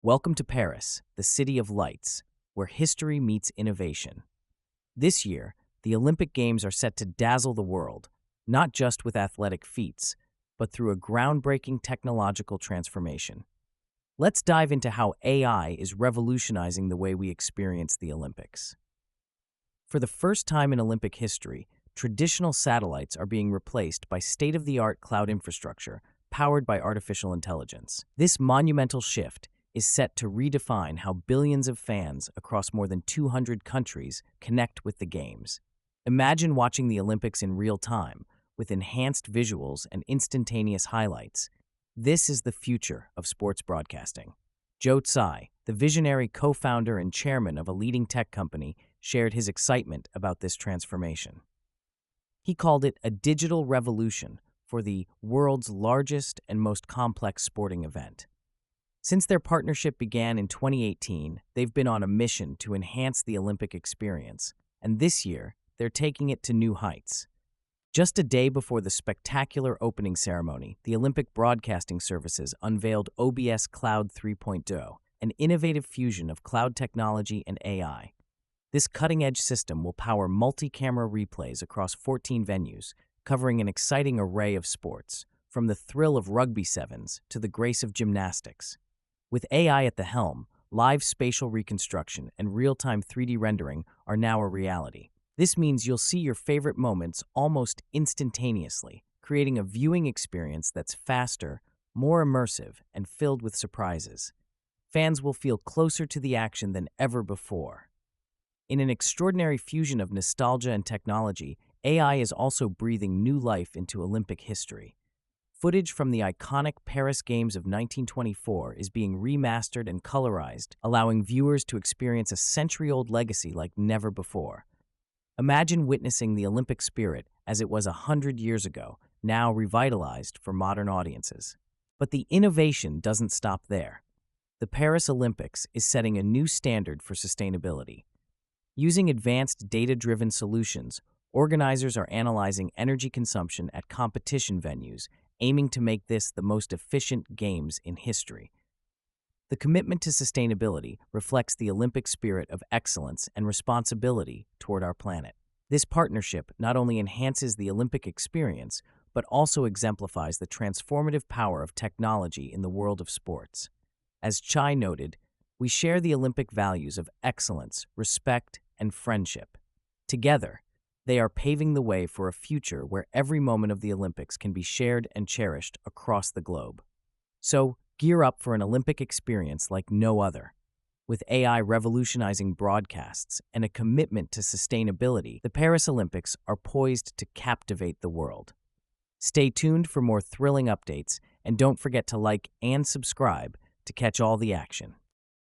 Welcome to Paris, the City of Lights, where history meets innovation. This year, the Olympic Games are set to dazzle the world, not just with athletic feats, but through a groundbreaking technological transformation. Let's dive into how AI is revolutionizing the way we experience the Olympics. For the first time in Olympic history, traditional satellites are being replaced by state-of-the-art cloud infrastructure powered by artificial intelligence. This monumental shift is set to redefine how billions of fans across more than 200 countries connect with the Games. Imagine watching the Olympics in real time, with enhanced visuals and instantaneous highlights. This is the future of sports broadcasting. Tsai, the visionary co-founder and chairman of a leading tech company, shared his excitement about this transformation. He called it a digital revolution for the world's largest and most complex sporting event. Since their partnership began in 2018, they've been on a mission to enhance the Olympic experience, and this year, they're taking it to new heights. Just a day before the spectacular opening ceremony, the Olympic Broadcasting Services unveiled OBS Cloud 3.0, an innovative fusion of cloud technology and AI. This cutting-edge system will power multi-camera replays across 14 venues, covering an exciting array of sports, from the thrill of rugby sevens to the grace of gymnastics. With AI at the helm, live spatial reconstruction and real-time 3D rendering are now a reality. This means you'll see your favorite moments almost instantaneously, creating a viewing experience that's faster, more immersive, and filled with surprises. Fans will feel closer to the action than ever before. In an extraordinary fusion of nostalgia and technology, AI is also breathing new life into Olympic history. Footage from the iconic Paris Games of 1924 is being remastered and colorized, allowing viewers to experience a century-old legacy like never before. Imagine witnessing the Olympic spirit as it was 100 years ago, now revitalized for modern audiences. But the innovation doesn't stop there. The Paris Olympics is setting a new standard for sustainability. Using advanced data-driven solutions, organizers are analyzing energy consumption at competition venues, aiming to make this the most efficient games in history. The commitment to sustainability reflects the Olympic spirit of excellence and responsibility toward our planet. This partnership not only enhances the Olympic experience, but also exemplifies the transformative power of technology in the world of sports. As Tsai noted, we share the Olympic values of excellence, respect, and friendship. Together, they are paving the way for a future where every moment of the Olympics can be shared and cherished across the globe. So, gear up for an Olympic experience like no other. With AI revolutionizing broadcasts and a commitment to sustainability, the Paris Olympics are poised to captivate the world. Stay tuned for more thrilling updates, and don't forget to like and subscribe to catch all the action.